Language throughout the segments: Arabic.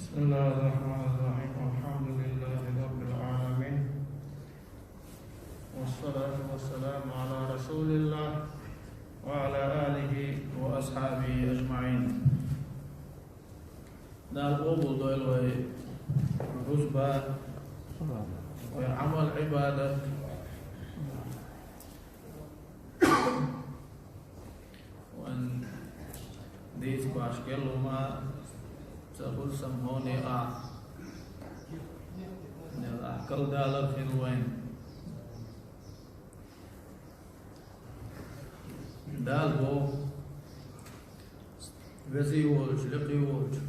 بسم الله الرحمن الرحيم الحمد لله رب العالمين والصلاة والسلام على رسول الله وعلى آله وأصحابه أجمعين. دال قبول دويل ورزبة وعمل عبادة وأن ديس باشكال وما تقول سموني نل دالر خلوين دال بو وزي وجه لقي وجه.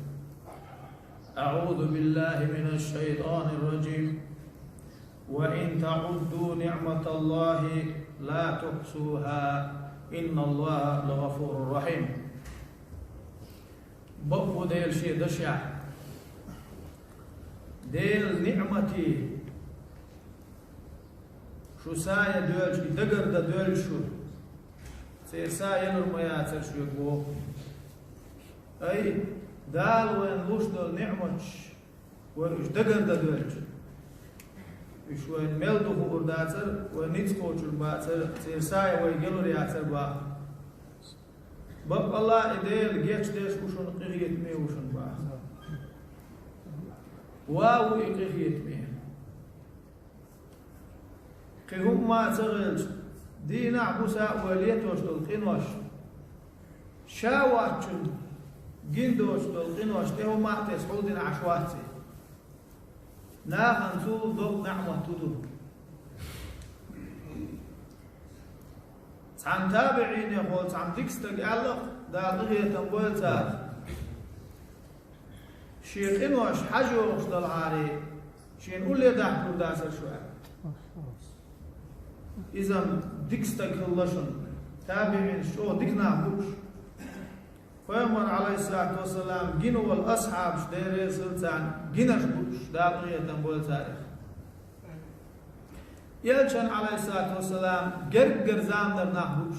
أعوذ بالله من الشيطان الرجيم وإن تعدوا نعمة الله لا تحصوها إن الله لغفور رحيم. بقو ديل شي دشع ديل نعمتي شو سايا دولش دقر دا دولشو سير سايا نرميات شو يقو أي دال وين لوش دول نعمتش وين دقر دا دولش إيش وين ملدو خور داتر وين نتسكوش الباتر سير سايا وين قلو رياتر با باب الله إديل جيش ديش وشون قريت مي وشون باه واو قريت مي قهم ما تغلش دينا عبوسا وليتوش دول قنوش شاواتشن جندوش دول قنوش تهو ما تسعودين عشواتي ناخن سول دول نعمة تدو عن تابعين يقول عن تكستق الله داقية تنبول تاج شيخ إنوش حجوش دالعاري شين قول لي داحكو داسر شوية إذا تكستق اللشن تابعين شو ديكنا بوش فيمر عليه الصلاة والسلام جنو والأصحاب شديري سلطان جنش بوش داقية تنبول تاريخ يلشن عليه الصلاة والسلام قرق زامدر نحبوش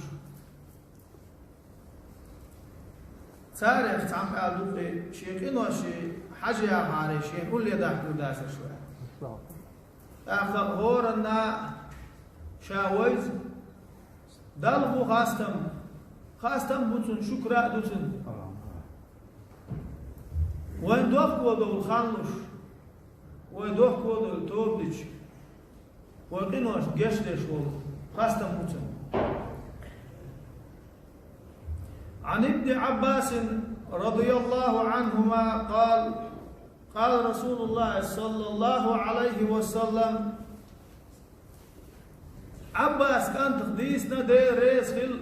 تاريخ تعم قالوا شيخ إنو شي حاجة عاري شيخ قول لي داحكو داسر شوية أخذ هورنا شاويز دالبو خاستم بوتن شكرا دوتن وين دوخ ودو الخانلوش وين دوخ ودو التوبلش وقنوش جشدش خاصة موتن. عن ابن عباس رضي الله عنهما قال رسول الله صلى الله عليه وسلم عباس كانت تقديسنا دي ريس خل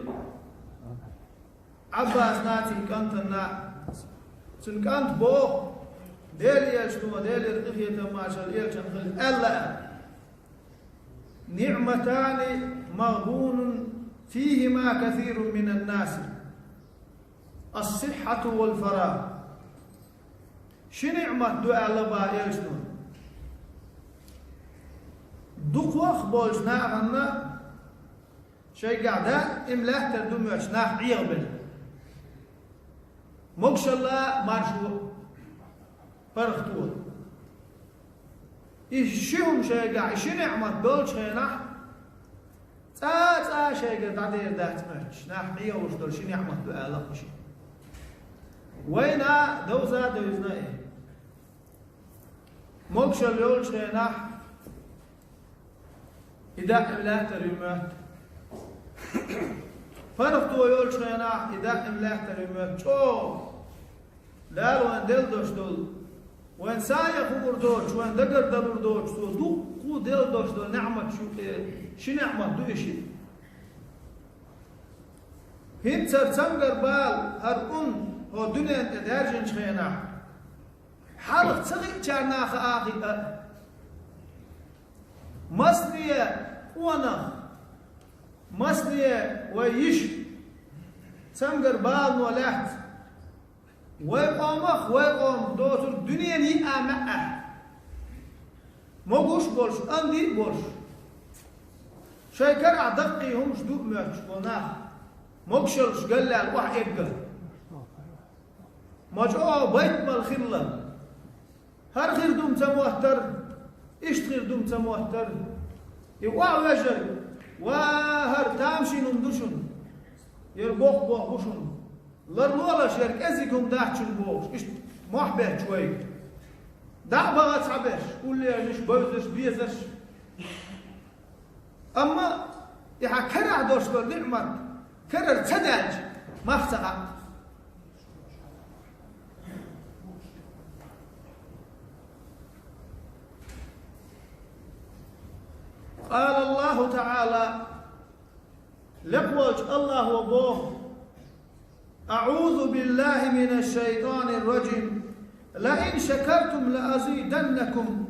عباس ناتي كانت كانت بو ديل يشتو ديل القفية ماشا يلشن خل ألا نعمتان مغبون فيهما كثير من الناس الصحة والفراغ. شو نعمة دعاء لبا يشنون دقوخ بولش ناغنا شيء قاعدة إملاح تردميوش ناح عيغبل مكش الله مارشو فرختول إيشهم شيء قاعد إيش نعمة دول شيء نح تا شيء قاعد تعدي دات مرش نح مية وش دول شيء نعمة دعاء شيء وينا دوزا دوزنا إيه مكش اليول شيء نح إذا إملاح تريمات فرختو يول شيء نح إذا إملاح تريمات شو لا وين دل دوش دول وين سايا خبر دوش وين دقر دبر دوش تو دو دل دوش دو نعمة شو نعمة دو إشي هين سرسنگر بال هر هو دنيا انت دارجن شخينا حالق تغيب چارناخ آخي مصرية وانا مصرية ويش سنگر بال ولحت ويقوم دوتر دنيا ني آمأ موغوش بولش أندي بولش شايكر عدقي هم شدوء ميرش وناخ موغشلش قال لي الوح إبقى مجعو بيت بالخلة هر خير دوم تموهتر إيش خير دوم تموهتر يوقع وجر وهر تامشي نمدوشن يربوخ بوخ بوشن لرلولا شرك أزيكم داحشن بوخ إيش محبه شوي دع بغا تعبش قول لي مش بوزش بيزش أما يحا كرع دوش بالنعمة كرر تداج ما افتقع قال الله تعالى لقوج الله وبوه أعوذ بالله من الشيطان الرجيم لئن شكرتم لأزيدنكم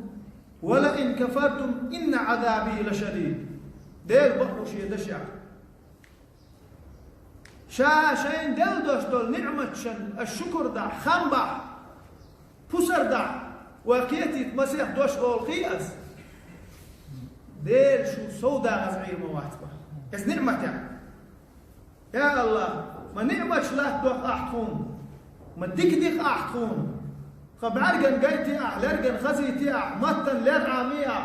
ولئن كفرتم إن عذابي لشديد دير بقوش يدشع شاشين دل دوشتول نعمة شن الشكر دع خنبع بسر دع وكيتي مسيح دوش أول قياس دير شو سودا غزعير مواتبه إذ نعمة يعني يا الله ما نعمة لا دوخ أحطون ما ديك أحطون خبعرجن جايتي لرجن خزيتي متن لرعامية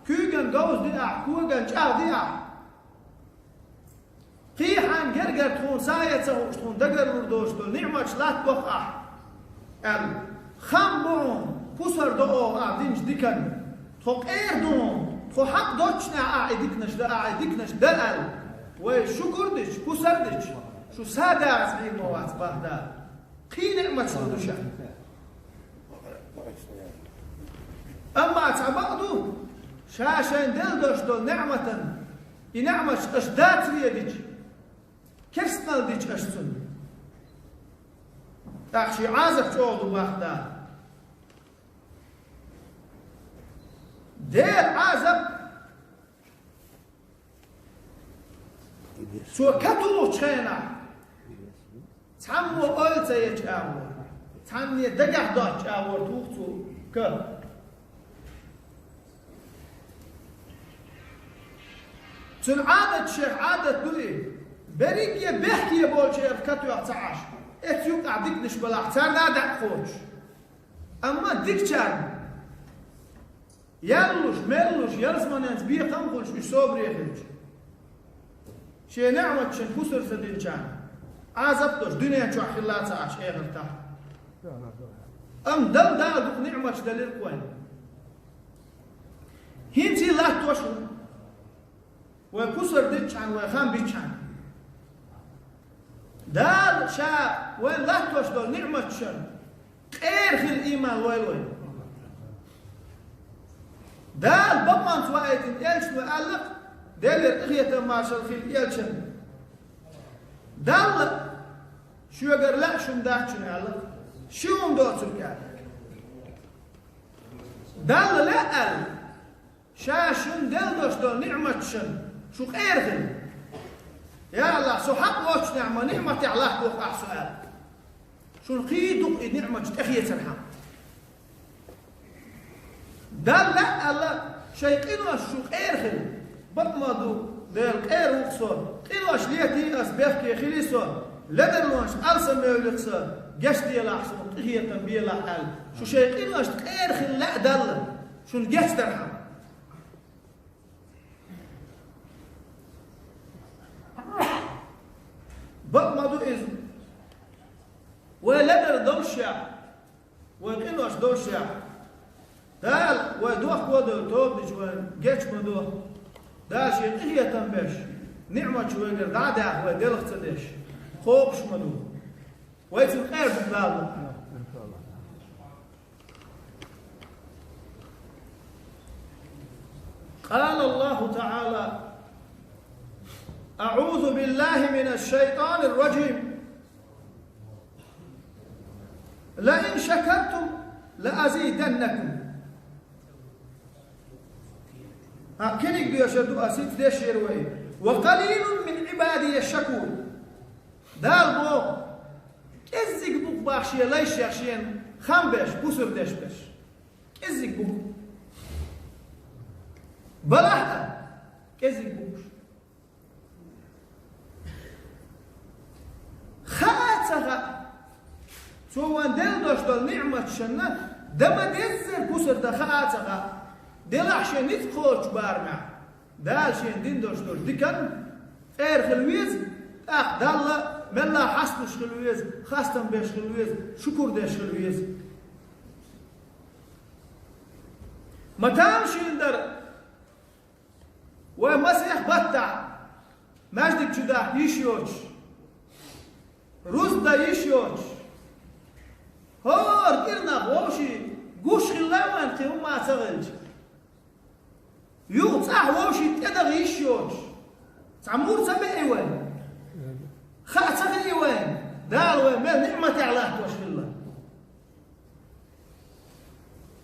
كوجن جوز دي كوجن شاو دي قيحان جرجر تكون ساية تكون دقر وردوش دول نعمة لا دوخ خمبون بوسر دو دينج ديكن توك دون تو حق دوتشنا ديكنش دلال وشكر ديش بوسر ديش شو سادة عزعين موات بهدا قي نعمة شردوشا أما تعبقدو شاشين دل دوش دول نعمة نعمة أشدات ليديش كرسنال ديش أشتن أخشي عازف شوضو بهدا دير عازب سو كتو تشينا تامو قلت يتشاور تامني دقح دوش أور توختو كر تن عادة شيخ عادة دوي بريك يبحكي يبول شيخ كتو يقتعاش اتيوك عديك نشبال احتار نادع خوش اما ديك چان يالوش ملوش يرزمان انت بيه قمقلش مش صبر يخلش شي نعمة شن كسر سدين چان عازبتوش دنيا شو حلات عاش ايغر تحت ام دل دادوك نعمة دليل كوين هنتي لا توشو وكسر دي چان وخام بي چان دال شا وين لا توشدول نعمة شن خير في الإيمان وين دال بمان سوايت الإلش وألق دال الإخية ماشل في الإلشن دال شو يقر لا شو مداحشن ألق شو مدوتر كان دال لا أل شاشن دال دوشدول نعمة شن شو خير في يا الله سو حق وش نعمة نعمة الله توقع سؤال شو نقيدك نعمة تخية سرحة دال لا الله شيقينو شو خير خل بطمدو دال خير وقصر قينوش ليتي أسبيخ خليسو لدرلونش أرسل ميوليقصر جشتي الأحسن تخية تنبيه الحال شو شيقينوش خير خل لا دال شو نجش درحة بطمدو إذن ولدر دوشع وقينوش دوشع دال ودوخ ودو توب جوان جيتش مدو دال شيء قية تنبش نعمة شويقر دادا ودلخ تدش خوبش مدو ويتم خير بقلال قال الله تعالى أعوذ بالله من الشيطان الرجيم لئن شكرتم لأزيدنكم كنك بيشدو أسيد ديش يروي وقليل من عبادي الشكور دال بو كزيك بوك باخشي ليش يخشين خمبش بوسر ديش بش كزيك بوك بلاحة كزيك بوك خاتها سو وان دل دوش دل نعمة شنة دما دزر كسر دخاتها دلعشان نتخوش بارمع دالشين دين دوشتور دكان غير خلويز دالله ملا حسنش خلويز خاستم بيش خلويز شكر ديش خلويز متامشين در ومسيح بطع مجدك جدا يشيوش روز دا يشيوش هور كيرنا ووشي قوش خلاوان قيوم ما تغلج يغطح ووشي تدغ يشيوش تعمور سبعي وين خاطر وين دار وين ما نعمة على توش الله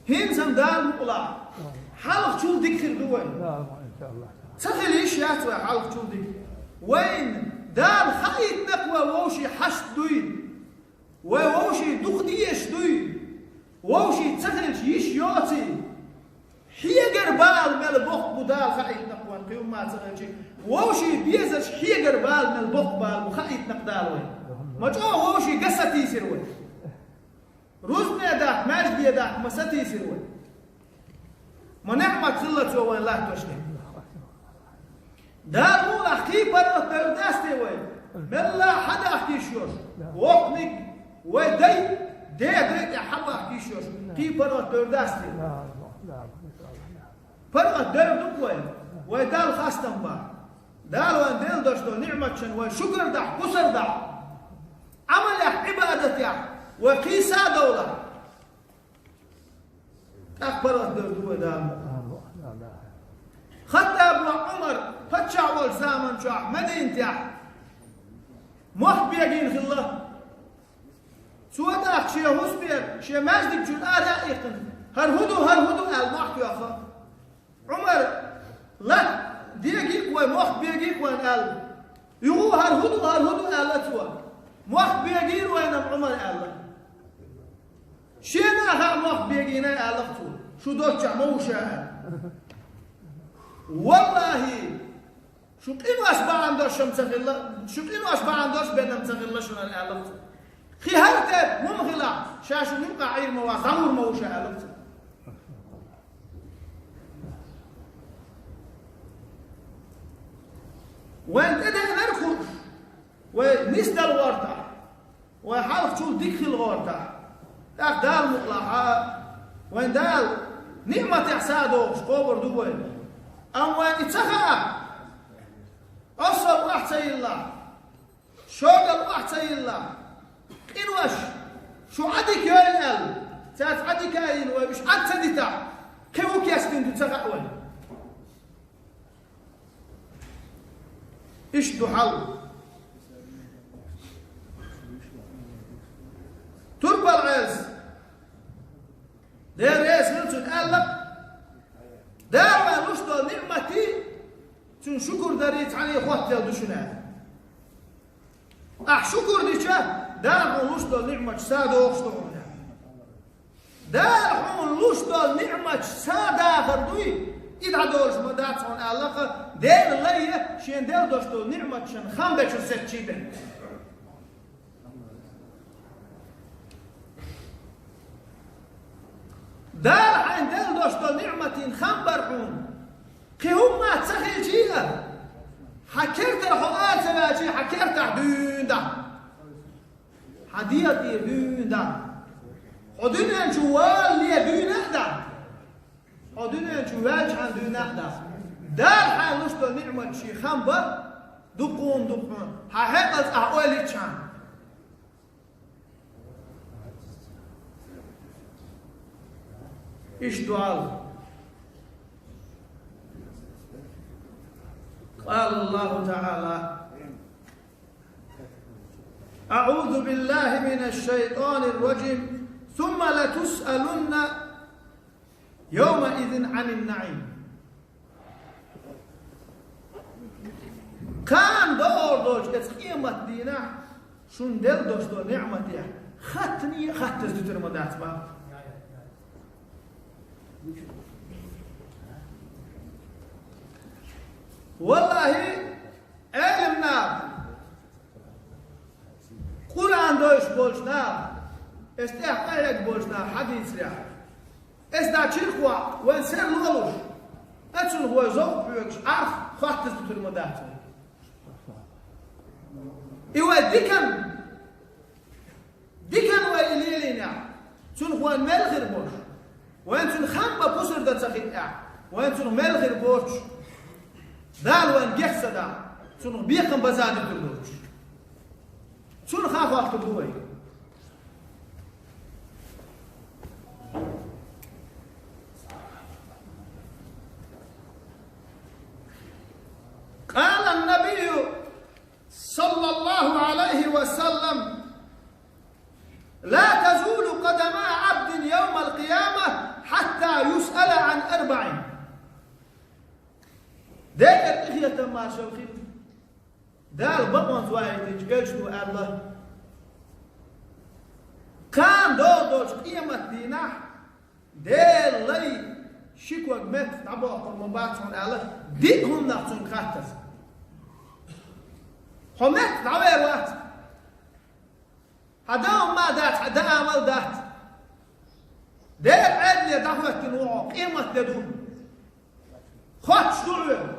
هين سم دار مقلع حلق شو ذكر دوين ان شاء الله تخيل ايش ياتوا حلق شو ذكر وين دار خيط نقوى ووشي حشد دوين ووشي دخديش دوين ووشي تخيل يش ياتي حيقر بال مال بوق بدال خيط نقوى قيوم ما تغير ووشي بيزش حيقر بال مال بوق بال وخيط نقدال وين ما جاء ووشي قصتي يصير وين روزنا داك ماجد داك مساتي يصير وين ما نعمة خلت وين لا تشني دار مو أحكي برا ترداستي وين ملا حدا أحكي شوش وقنك ودي دي حدا أحكي شوش كي برا ترداستي برا تردك وين ودال خاستم با دال وين ديل دوشتو نعمة شن وين شكر دح كسر دح عمل عبادتك وقيسا دولة أكبر الدردوة دام خطى ابن عمر فتشع والزامن شع مدينة محب يقين في الله سوداك شيء هسبير شيء ماجدك جل آلائقن هرهدو المحب يا أخي عمر لا ديقيك ومحب يقيك وين قال يقول هرهدو آلاتوا محب يقين وين عمر قال شينا ها محب يقين آلاتوا شو دوتشع موشا والله شو قينو أشبع عندوش شمس غلا شو قينو أشبع عندوش بينهم تغلا شو الألف خي هرتب ممغلا شاشو نبقى عير موا خمر موشا ألف وين تدع نرخص ونسد الورطة وحالف شو ديك الورطة تاك دال مقلعة وين دال نعمة إحسادو شقوبر دوين أم وين اتسخى أصل واحد سي الله شوق واحد سي الله إنوش شو عدك يا الأل تات عدك يا إنوش مش عد سديتا كيف كيستين تتسخى وين إيش دو حل تربى العز دير ياس نلسو تقلق دار نشطة نعمتي تن شكر داريت عليه خواتي الدشنا شكر ديشا دار نشطة نعمة سادة وشطة دار نشطة نعمة سادة فردوي إذا دورش مدات عن علاقة دير الله شين دير دوشتو نعمة شن خمبة شو ست شيبن دار عن دير دوشتو نعمة خمبرحون كي هم ما تسخي جيلا حكرت الحقات سباجي حكرت دون دا حديقي دون دا حدنا جوال لي دون دا حدنا جوال عن دون دا دار حال نشتو نعمة شي خمبر دقون حقيقة أحوالي تشان إيش دعاء قال الله تعالى أعوذ بالله من الشيطان الرجيم ثم لتسألن يومئذ عن النعيم كان دور دوش اتقيمت دينا شون دل دوش دو نعمتي خطني خط تزدر مدات با والله علمنا قرآن دوش بولشنا استحقاق بولشنا حديث ريح دا تشيخوا وين سير لولوش أتون هو يزوق بيوكش عارف خاطز بالمدات إيوا ديكن وإليلينا تون هو الملغر بوش وين تون خامبا بوسر دا تخيط وين تون ملغر بوش دال وين جحسة دا تون بيقن بزاد الدلوش تون خاف وقت الدوي قال النبي صلى الله عليه وسلم لا تزول قدما عبد يوم القيامة حتى يسأل عن 4 داير إخية ما شوخين دال بطن زواهي تجيشتو الله كان دوش قيمة ديناح دير لي شكوك مت تعبوه المباتشون الله ديهم نحسن خاتس همت تعبير وقت هداهم ما دات هدا عمل دات دير عدل دعوة تنوعه قيمة لدون خاتش دعوه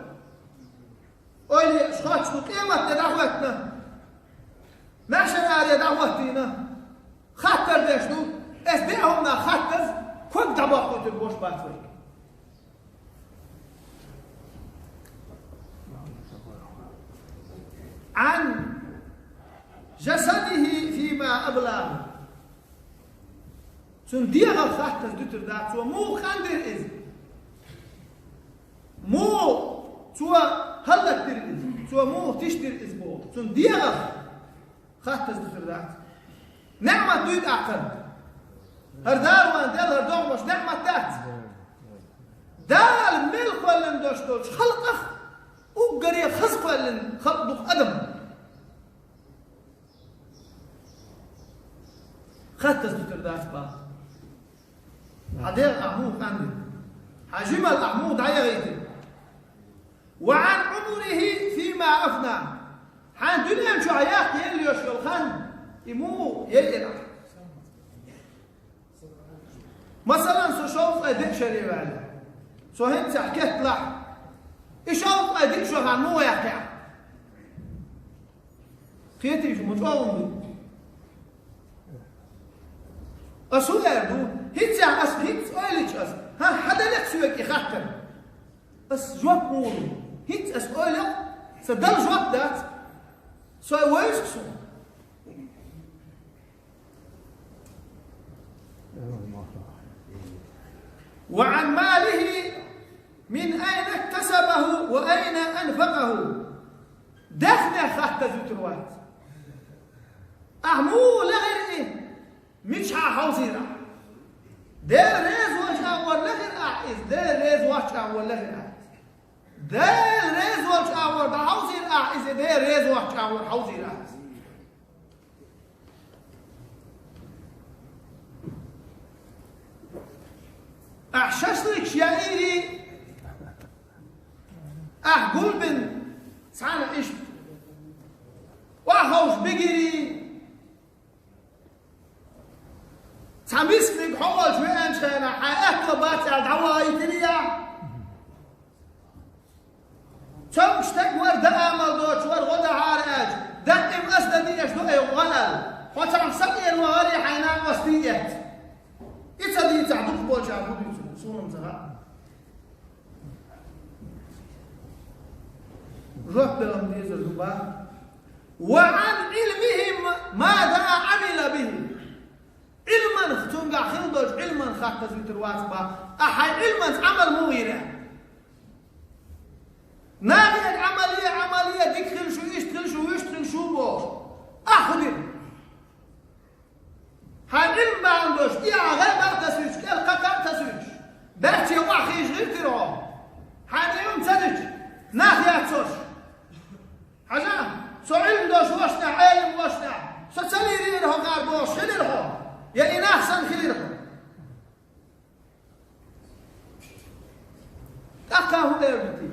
قولي خاتش قيمة لدعوتنا ناشر على دعوتنا خاطر ديش دو اسبيعهم نا خاتز كنت دعوة البوش باتوي عن جسده فيما أبلغ سن ديغا خاتز دوتر دات سو مو خاندر إز مو سو هلك در إز سو مو تشتر إز بو سن ديغا خاتز دوتر دات نعمة دويد أعقل هردار وان دل هردوغ مش نعمة دات دال ملك ولن دوشتوش خلق أخ وقري خزق ولن خلق أدم خاتز دوتر دات با حدير أحمود عندي حجم الأحمود عيغيتي وعن عمره فيما أفنى حان دنيا شو عياق يلي يشغل خان يمو يلي مثلا سو شوف أديك شريب عليه سو هنت حكيت لح يشوف أديك شو عن مو يحكي خيتي شو متقوم أسوء يردو هيتس أس هيتس أوليش أس ها حدا لك سويك يخاطر أس جواب مولو هيتس أس أولي سدل جواب دات سوي ويسك سو وعن ماله من أين اكتسبه وأين أنفقه دخل خاطر زوتروات أحمو لغير إيه مش حوزيرا دير ريز وش ولا غير أعيز دير ريز وش ولا غير أعيز دير ريز وش ولا حوزير أعيز دير ريز وش ولا حوزير أعيز أحشش لك شعيري أحقول بن سعنا إيش وأخوش بقري تمسك حول شوين شينا حياتك باتع دعواي تريا تمشتك ورد أمل دوش ورغد عارج دقم أسدنيش دو أي غلل وتعم سقير وغري حينام وستيت يتدي تعدوك بوش عبود يوسف صورم زغا رب الأمديز الزبا وعن علمهم ماذا عمل به علما ختونغا خلدوش علما خاطز وترواسبا أحي علما عمل مويرة ناغي عملية ديكخل شو يشتغل شو بوش أخذ هاي علم باندوش يا غير ما تسويش كالقطع تسويش دارتي واخي يشغل تروح هاي يوم تدج ناغي أتسوش حاجة سو علم دوش وشنا علم وشنا سو تسليرين هو قاربوش خليرهم يا إن أحسن خليرهم أقاه ليربتي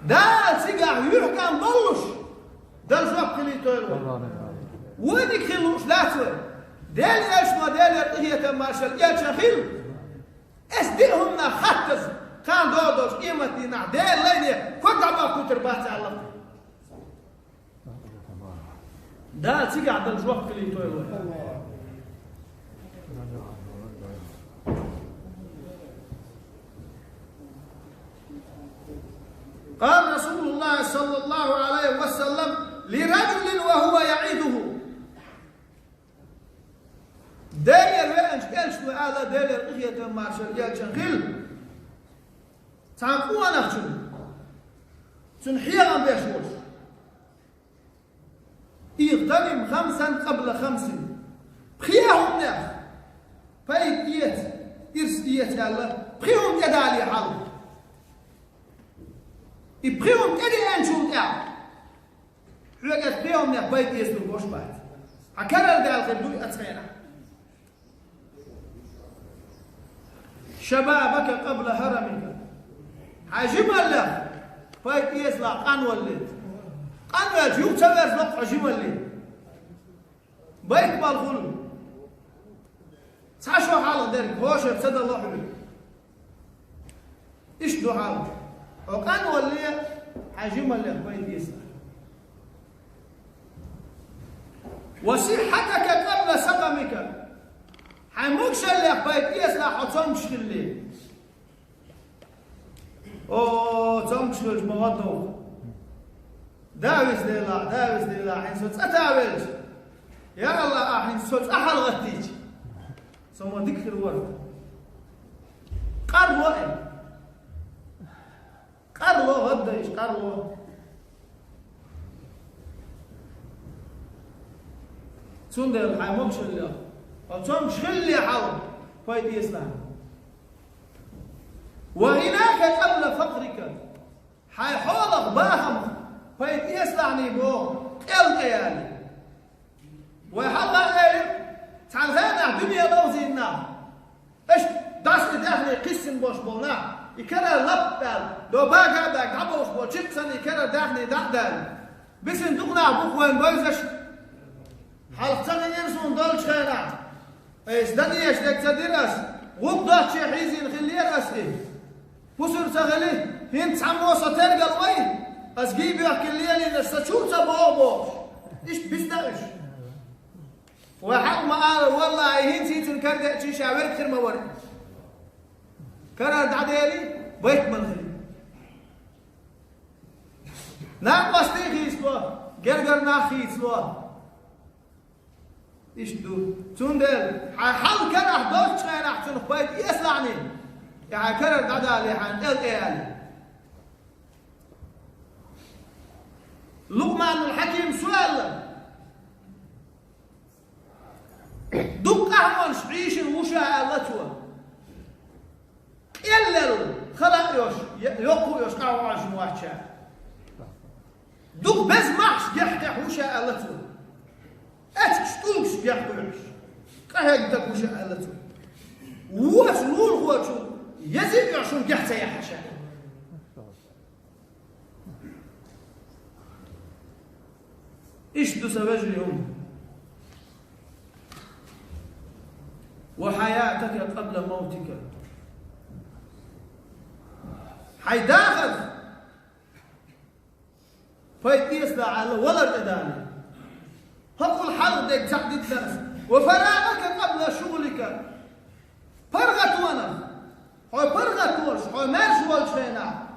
دال سيقع يحكم ضلوش دال جواب خليتو يلوه وديك خلوش لا تسوي ديل يشنو ديل هي مارشال يشخيل اسديهم خطز كان دودوش قيمتي نا ديل لين فقع ما كتر بات الله دا تيجي عند الوقت اللي توي قال رسول الله صلى الله عليه وسلم لرجل وهو يعيده داير وانش قالش وعلى داير قضية مارشال يالشنخيل تعقوا نفسه تنحيغا بيشوش اغتنم 5 قبل 5 بخياهم ناخ فايت إرسيت الله بخيهم تدالي حلو بخيهم تدي أنشون تعب حلقت بخيهم ناخ بايت يسلو بوش بايت عكرر دال خدوي أتخينا شبابك قبل هرمك حاجم الله بايت يسلا قان ولد قان ولد يوم تبرز لق حاجم الله بايت بالغلو تعشوا حالة ذلك هوش بسد الله حبيب إيش دو حالة وقان ولي حاجم الله بايت يسلا وصحتك قبل سقمك حموكش اللي بايت يسلا حطمش اللي تمش الموضوع داوز لله حين صوت أتاويلش يا الله حين صوت أحل غتيج ثم ذكر ورد قروا غديش قروا سندل حموكش اللي تمش اللي حاول بايت يسلا وغناك قبل فقرك حيحولك باهم فايت يسلعني بو قلت يعني ويحلق قالب تعال هنا دنيا لوزينا ايش داس داخلي قسم بوش بونا يكرر لبال لو باقع باك عبوش بو شبسن يكرر داخلي دعدل بسن دقنا بوك وين بوزش حلقتنا ينسون دولش خيرا ايش دنيا ايش دك تدرس غضات شي حيزين خليه راسي بصر تغلي هنت عموسة ترقى الوين أسجيب يحكي الليل نستشور تبوبوش إيش بيستغش وحق ما قال والله هنت تنكرد شي شعبير كثير ما ورد كرر دعديلي بيت ملغي نعم قصدي سوا قرقر ناخي سوا إيش دو تندل حال كان أحدوش خير أحسن بيت يسلعني يعني كرر دعدالي عن الإيالي لقمان الحكيم سؤال دق أحمر شعيش وشاء لتوى إلا خلق يوش يقو يوش قاو عشن وحشا دق بز محش يحكح وشاء لتوى أتكش تلقش يحكو يوش قهق دق وشاء لتوى ووش نور هو شو يزيد يعشون قحته يا حشا إيش دو سواجرهم وحياتك قبل موتك حيداخل فيتيسلا على ولد أداني هقول حرب ديك تحديد درس وفراغك قبل شغلك فرغت وانا هاي فرغت وش هاي مارش والش فينا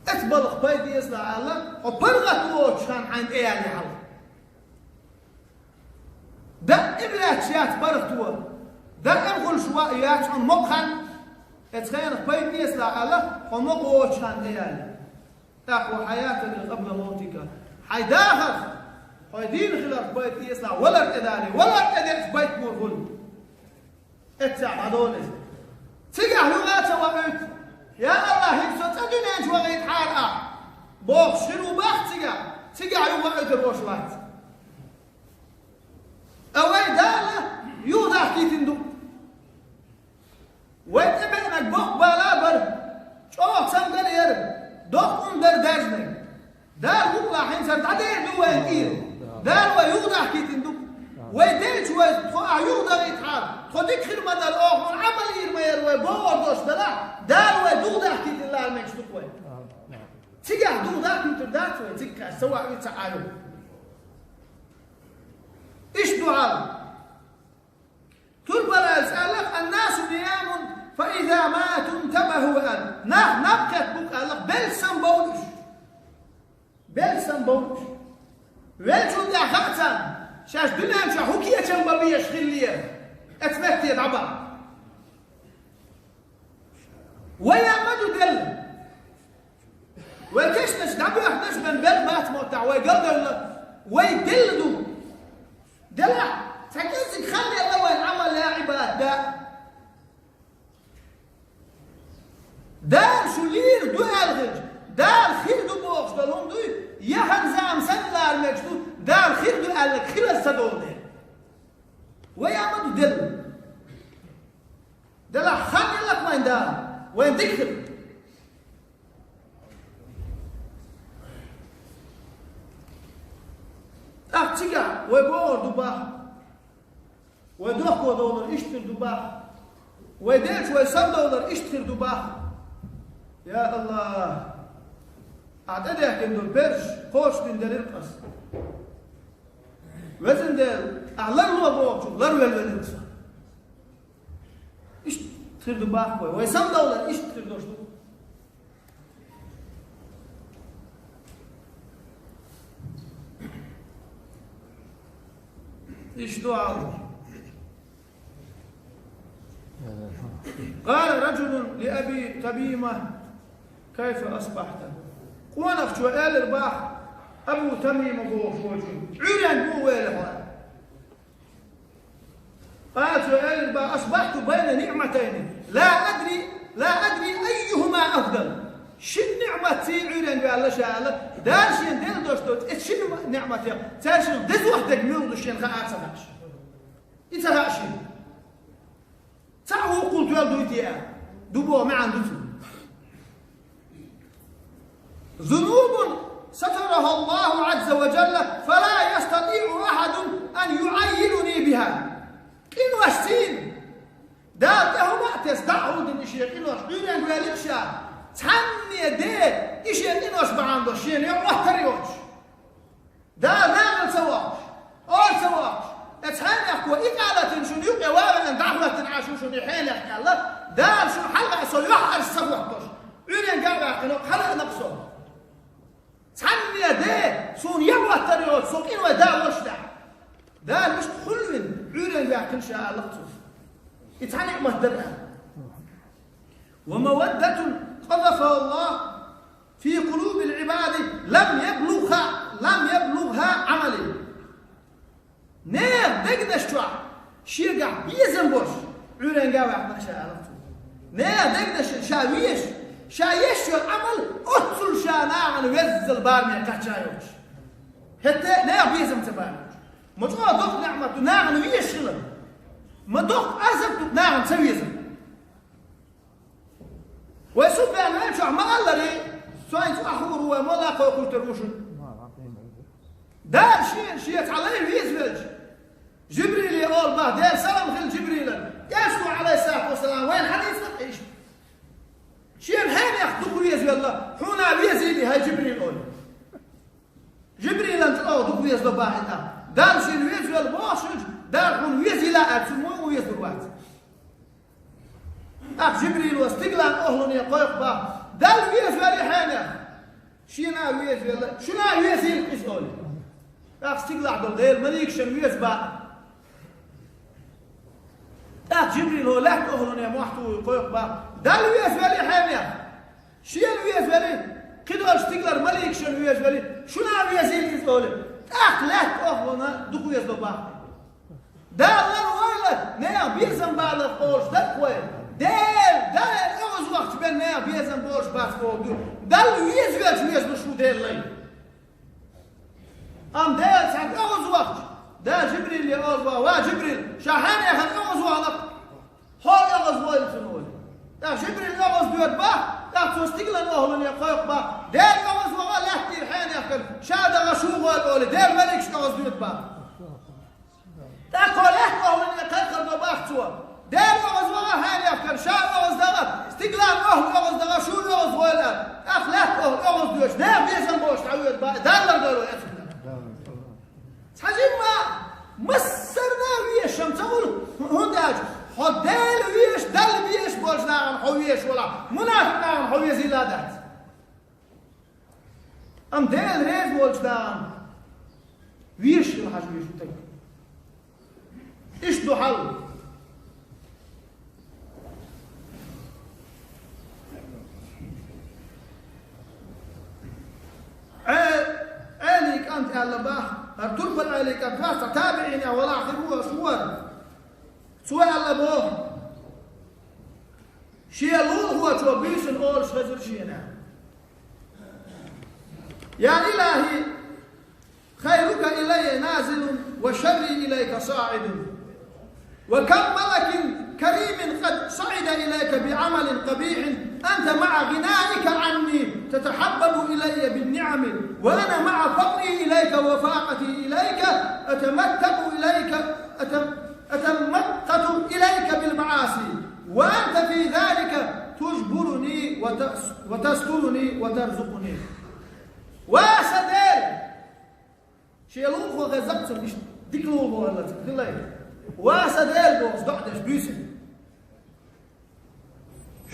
اتبلغ بايدي يسلا على هاي فرغت وش كان عند ايه يعني حل ده إبرات شيات برغتوا ده أمغل شوائيات عن مقخن اتخيل بايدي يسلا على هاي مقوش كان ايه يعني تقوى حياتك قبل موتك حيداخل هاي دين خلاف بايدي يسلا ولا ارتداني ولا ارتدت بايد مرغل اتسع هذولي تيجي لغات وقت يا الله يبسط الدنيا وغيت حارقة بوخ شنو باخ تيجي وقت الروشلات اوي دالة يوضع كي تندو ويتبعنك بوخ بالابر شوف سمدر يرب دوخ اندر داجنك دار بوخ لاحين سرد عدير دوين كيرو دار ويوضع كي تندو ويديت ويعيو دغيت حال خديك خير مدى الأخر عمل يرمير ويبور دوش دلا دال ويدو داك الله المكشتك وي تيجا دو داك متردات ويتيكا سواء يتعايو إيش دعاء تربلا يسألك الناس نيام فإذا ماتوا انتبهوا أن نبكت بك ألق بل سنبولش ويجو دا خاتم شاش دنيا مشا حكية جنبابية شخلية اتمكت يدعبا ويعمدوا دل ويكشنش دعبوا يحنش من بل مات موتع ويقلدوا ويدلدوا دلع تكيزك خلي الله وين عمل يا عباد دار شلير دو الغج دار خير دو بوخش دلهم دو يهن زام سنلار مكشتو دار خير دو الغج خير السدول ده ويعمدوا دلع خلي لك وين دار وين دكتر أختيا ويبور دبا ويدوخ $1 اشتر دبا ويديش $1 اشتر دبا يا الله أعتدي أحكي دول برش خوش دين القص وزن دل أعلن له بوكشو غير والولد اشتر دبا $1 اشتر دوش ايش دعاء قال رجل لأبي تميمة كيف أصبحت؟ قوانا شو قال الباح أبو تميمة بو فوجي عريان بو ويله قال شو قال الباح أصبحت بين نعمتين لا أدري أيهما أفضل شن نعمتي عريان قال الله شاء دار شين دير دوشتوت شنو نعمتي تاشن دز وحدك ميردو شين خاعات سمعش يتغاشي تعو قلت يالدو يتيا دبو ما عندتو ذنوب سترها الله عز وجل فلا يستطيع أحد أن يعيرني بها إنو أشتين دارته ما تستعود الإشياء إنو أشتين يقول لك شا تعني دي إشياء إنو أشبع عنده الشيء يوحتريوش دا نعمل سواش أول سواش اتحاني أقوى إقالة شو يوقع وابا أن دعوة عاشو شو يحين يحكي الله دار شو حلقة سو يحر السبوحتوش عينين قاعدة يحكي حلقة نقصه تعني دي سون يوحتريوش سوقين وداع وشدع دار مش خلوين عينين يحكي شاء لقصه اتحاني مهدرها ومودة قذفها الله في قلوب العباد لم يبلغها عملي نير دقدش توع شيقع بيزن بوش عورين قاوة عقدك شاء نير دقدش شايش عمل أتصل شاناعن ويزل بارمي كحشايوش حتى نير بيزن تبارمي مجموعة دوق نعمة ناعن ويشغل ما دوق أزم ناعن سويزن ويسوب يعني يمشي ما قال لي سوين أخور هو ما لا قلت الرشد دار شيء عليه ويزبج جبريل يقول ما دار سلام خل جبريل يسوع عليه الصلاة والسلام وين حديث ايش شيء الحين ياخذوك ويزبج الله هنا ويزيلي هاي جبريل يقول جبريل انت دوك ويزبج واحد دار شيء ويزبج الباشج دار هون ويزي لا أتسمو ويزبج واحد جبريل واستقلال أهلون يقيق با دال ويزبج الحين شينا ويزبج شنا ويزي القصول استقلال دول مليك شن ويزبج جبريل هو لحت أهلون يموحتو يقيق با دال ويزبج الحين شين ويزبج كده استقلال مليك شن ويزبج شنا ويزي القصول لحت أهلون دوكو يزبج با دال ويلك نيا بيرزن بالغ قوش دقوي دال أوز وقت بين نيا بيرزن بوش بات فوق دال ويزبج شو دال لي أم دال سعد أوز وقت دال جبريل اللي أوز وقت جبريل شاحان يا خل أوز وقت هول أوز وقت سنول دال جبريل أوز بيوت با دال توستقلن أهلن يقايق با دال أوز وقت لحتي الحين يا خل شاد غشوغ والأولي دال ملك شتوز بيوت با تاكلت وهو اللي قرقر بباختوا دير وغز وغا هاني أفكار شاء وغز دغا استقلال وغز دغا شو وغز ولا أخلاق وغز دوش نعم بيسن بوش تعويض دالر دولو يتفنا تحجم ما مصرنا ويش شمتغل هنداج حدال ويش دل ويش بوش ناغم حويش ولا منافق ناغم حويش إلادات أم دل ريز بوش ناغم ويش الحاج ويش تك إيش دو حل عليك أنت يا الله أرترب عليك أبناء تابعين ولا آخر سوى الله بوه شيء لول هو شو بيسن أول شغل شيئنا يا إلهي خيرك إلي نازل وشري إليك صاعد وكم ملك كريم قد صعد إليك بعمل قبيح أنت مع غنائك عني تتحبب إلي بالنعم وأنا مع فقري إليك وفاقتي إليك أتمقت إليك بالمعاصي وأنت في ذلك تجبرني وتسترني وترزقني واسدل شيلوخ وغزبت مش ديكلوخ ولا تقلي واسدل بوس دعدش بيسن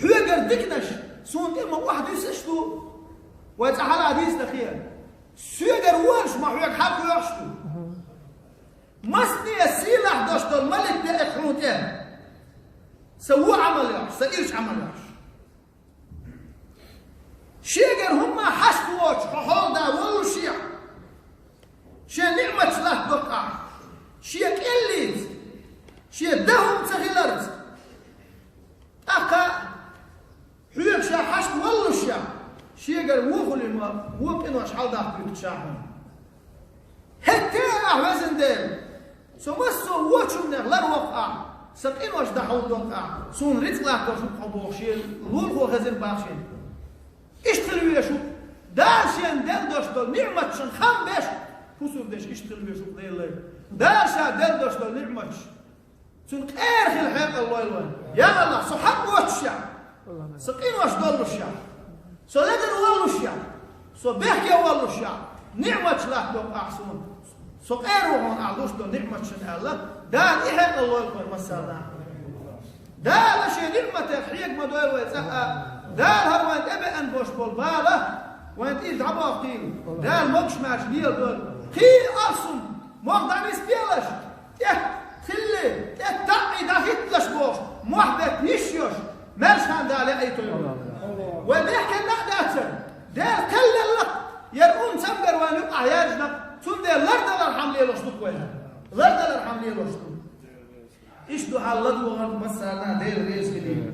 حوجر دكنش سون إما واحد يسشتو ويتحل حديث نخير سيجر وانش ما حوجر حق يحشتو مصني السيلح دشتو الملك ده إخروتين سووا عمل يحش سئيرش عمل يحش شيجر هم حشتو وش حول دا ولو شيع شي نعمة له بقع شي كليت شي دهم تغيلرت أقا حيك شا حشت والله الشا شيجر وخلي ما وكانوا أشحال داخل يتشاحون حتى أحوزن ديل سمسو وشو نغلر وقع سقين وش دحول وقع سون رزق لا كوشو حبوشيل لول هو غزل باخشين اشتغلوا يشو دارشين دل دوشتو نعمة شن خام بيش فسور ديش اشتغلوا يشو ديل دارشا دل دوشتو نعمة سون قير الحق الله يلوان يا الله صحب وشا سقين وش دول الشعب سو لدن والله الشعب سو بيحكي والله الشعب نعمة لا دوق أحسن سو قيروا هون أعلوش دو نعمة شن الله دان إحق الله يلقى مسارنا دان شيء نعمة يحيق ما دوير ويتسقى دان هوان أبي أن بوش بول باله وانت إيد عبا قيل دان موكش ماش ديال دول قيل أرسن موقع نسبيلش خلي تقعي دا هتلش بوش محبت نشيوش مرشان دالي أي طيب وليحكي لا داتر دير كل اللق يرقون سمجر ونقع يرجنا ثم دير لردل الحملية لشتوك ويها لردل الحملية لشتوك إيش دو حالد وغن مسالنا دير ريز كدير